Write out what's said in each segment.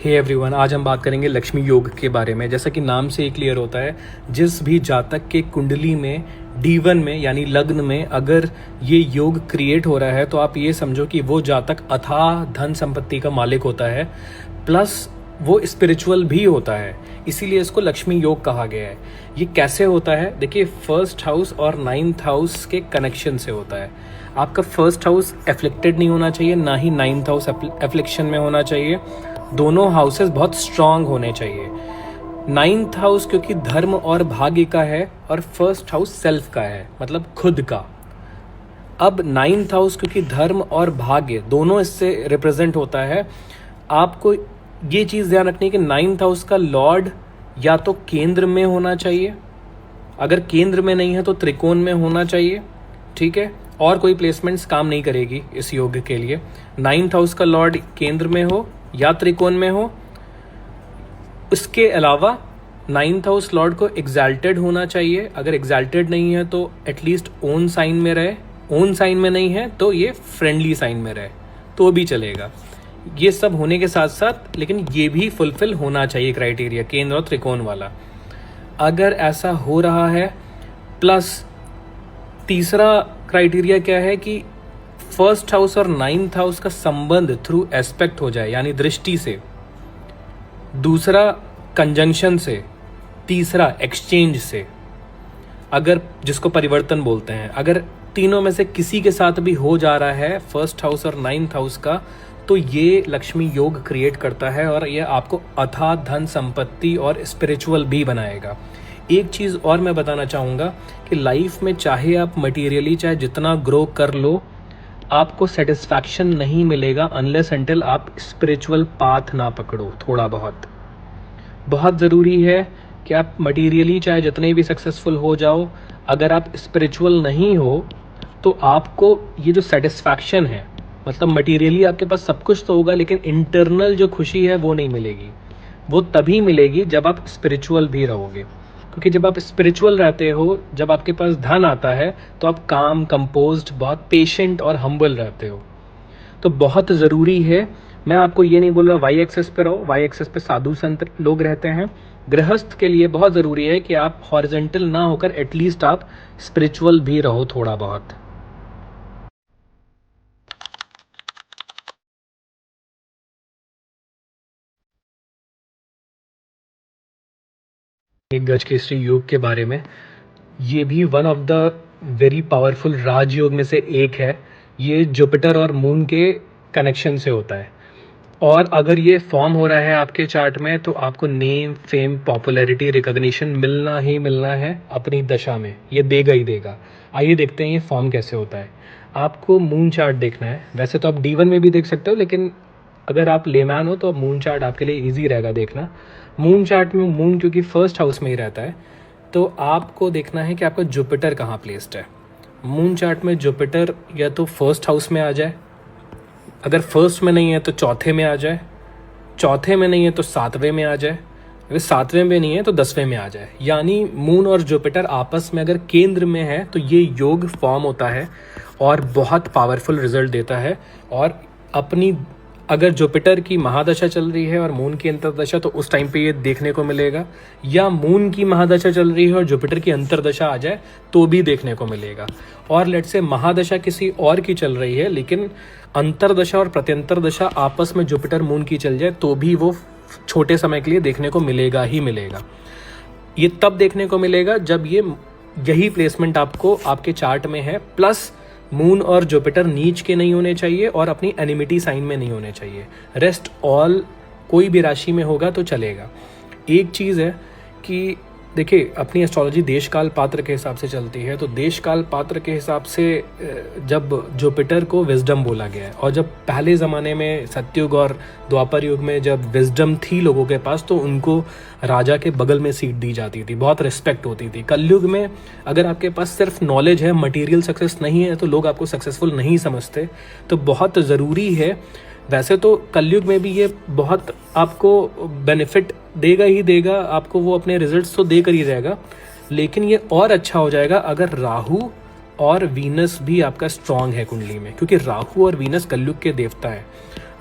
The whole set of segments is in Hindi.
हे एवरीवन, आज हम बात करेंगे लक्ष्मी योग के बारे में। जैसा कि नाम से ही क्लियर होता है, जिस भी जातक के कुंडली में D1 में यानी लग्न में अगर ये योग क्रिएट हो रहा है तो आप ये समझो कि वो जातक अथाह धन संपत्ति का मालिक होता है, प्लस वो स्पिरिचुअल भी होता है। इसीलिए इसको लक्ष्मी योग कहा गया है। ये कैसे होता है? देखिए, फर्स्ट हाउस और 9th हाउस के कनेक्शन से होता है। आपका फर्स्ट हाउस एफ्लिक्टेड नहीं होना चाहिए, ना ही 9th हाउस एफ्लिक्शन में होना चाहिए। दोनों हाउसेस बहुत स्ट्रांग होने चाहिए। 9th हाउस क्योंकि धर्म और भाग्य का है और फर्स्ट हाउस सेल्फ का है, मतलब खुद का। अब 9th हाउस क्योंकि धर्म और भाग्य दोनों इससे रिप्रेजेंट होता है। आपको ये चीज़ ध्यान रखनी है कि 9th हाउस का लॉर्ड या तो केंद्र में होना चाहिए, अगर केंद्र में नहीं है तो त्रिकोण में होना चाहिए, ठीक है। और कोई प्लेसमेंट्स काम नहीं करेगी इस योग के लिए। 9th हाउस का लॉर्ड केंद्र में हो या त्रिकोण में हो। इसके अलावा 9th हाउस लॉर्ड को एग्जाल्टेड होना चाहिए। अगर एग्जाल्टेड नहीं है तो एटलीस्ट ओन साइन में रहे। ओन साइन में नहीं है तो ये फ्रेंडली साइन में रहे तो भी चलेगा। ये सब होने के साथ साथ लेकिन ये भी फुलफिल होना चाहिए क्राइटेरिया, केंद्र और त्रिकोण वाला। अगर ऐसा हो रहा है, प्लस तीसरा क्राइटेरिया क्या है कि फर्स्ट हाउस और 9th हाउस का संबंध थ्रू एस्पेक्ट हो जाए, यानी दृष्टि से। दूसरा कंजंक्शन से। तीसरा एक्सचेंज से, अगर जिसको परिवर्तन बोलते हैं। अगर तीनों में से किसी के साथ भी हो जा रहा है फर्स्ट हाउस और 9th हाउस का, तो ये लक्ष्मी योग क्रिएट करता है और ये आपको अथाह धन संपत्ति और स्पिरिचुअल भी बनाएगा। एक चीज़ और मैं बताना चाहूँगा कि लाइफ में चाहे आप मटेरियली चाहे जितना ग्रो कर लो, आपको सेटिस्फैक्शन नहीं मिलेगा अनलेस अनटिल आप स्पिरिचुअल पाथ ना पकड़ो। थोड़ा बहुत ज़रूरी है कि आप मटेरियली चाहे जितने भी सक्सेसफुल हो जाओ, अगर आप स्पिरिचुअल नहीं हो तो आपको ये जो सेटिस्फैक्शन है, मतलब मटेरियली आपके पास सब कुछ तो होगा लेकिन इंटरनल जो खुशी है वो नहीं मिलेगी। वो तभी मिलेगी जब आप स्पिरिचुअल भी रहोगे, क्योंकि जब आप स्पिरिचुअल रहते हो, जब आपके पास धन आता है तो आप काम, कंपोज्ड, बहुत पेशेंट और हम्बल रहते हो। तो बहुत ज़रूरी है, मैं आपको ये नहीं बोल रहा वाई एक्सेस पे रहो, वाई एक्सेस पे साधु संत लोग रहते हैं। गृहस्थ के लिए बहुत ज़रूरी है कि आप हॉरिजॉन्टल ना होकर एटलीस्ट आप स्पिरिचुअल भी रहो थोड़ा बहुत। एक गज केसरी योग के बारे में, ये भी one of the very powerful राजयोग में से एक है। ये जुपिटर और मून के कनेक्शन से होता है और अगर ये फॉर्म हो रहा है आपके चार्ट में तो आपको नेम, फेम, पॉपुलैरिटी, रिकॉग्निशन मिलना ही मिलना है अपनी दशा में। ये देगा ही देगा। आइए देखते हैं ये फॉर्म कैसे होता है। आपको मून चार्ट देखना है। वैसे तो आप D1 में भी देख सकते हो, लेकिन अगर आप लेमैन हो तो मून चार्ट आपके लिए ईजी रहेगा देखना। मून चार्ट में मून क्योंकि फर्स्ट हाउस में ही रहता है तो आपको देखना है कि आपका जुपिटर कहाँ प्लेस्ड है। मून चार्ट में जुपिटर या तो फर्स्ट हाउस में आ जाए, अगर फर्स्ट में नहीं है तो चौथे में आ जाए, चौथे में नहीं है तो 7वें में आ जाए, अगर 7वें में नहीं है तो 10वें में आ जाए। यानी मून और जुपिटर आपस में अगर केंद्र में है तो ये योग फॉर्म होता है और बहुत पावरफुल रिजल्ट देता है। और अपनी अगर जुपिटर की महादशा चल रही है और मून की अंतरदशा, तो उस टाइम पे ये देखने को मिलेगा। या मून की महादशा चल रही है और जुपिटर की अंतरदशा आ जाए तो भी देखने को मिलेगा। और लेट से महादशा किसी और की चल रही है लेकिन अंतरदशा और प्रत्यंतर दशा आपस में जुपिटर मून की चल जाए तो भी वो छोटे समय के लिए देखने को मिलेगा ही मिलेगा। ये तब देखने को मिलेगा जब यही प्लेसमेंट आपको आपके चार्ट में है, प्लस मून और जुपिटर नीच के नहीं होने चाहिए और अपनी एनिमिटी साइन में नहीं होने चाहिए। रेस्ट ऑल कोई भी राशि में होगा तो चलेगा। एक चीज़ है कि देखिए, अपनी एस्ट्रोलॉजी देश काल पात्र के हिसाब से चलती है, तो देश काल पात्र के हिसाब से जब जुपिटर को विजडम बोला गया है, और जब पहले ज़माने में सतयुग और द्वापर युग में जब विजडम थी लोगों के पास तो उनको राजा के बगल में सीट दी जाती थी, बहुत रिस्पेक्ट होती थी। कलयुग में अगर आपके पास सिर्फ नॉलेज है, मटीरियल सक्सेस नहीं है, तो लोग आपको सक्सेसफुल नहीं समझते। तो बहुत ज़रूरी है, वैसे तो कलयुग में भी ये बहुत आपको बेनिफिट देगा ही देगा, आपको वो अपने रिजल्ट्स तो देकर ही रहेगा, लेकिन ये और अच्छा हो जाएगा अगर राहु और वीनस भी आपका स्ट्रांग है कुंडली में, क्योंकि राहु और वीनस कलयुग के देवता है।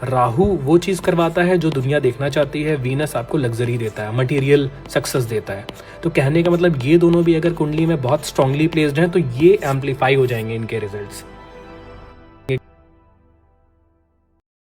राहु वो चीज़ करवाता है जो दुनिया देखना चाहती है, वीनस आपको लग्जरी देता है, मटेरियल सक्सेस देता है। तो कहने का मतलब ये दोनों भी अगर कुंडली में बहुत स्ट्रांगली प्लेस्ड हैं तो ये एम्पलीफाई हो जाएंगे इनके रिजल्ट्स।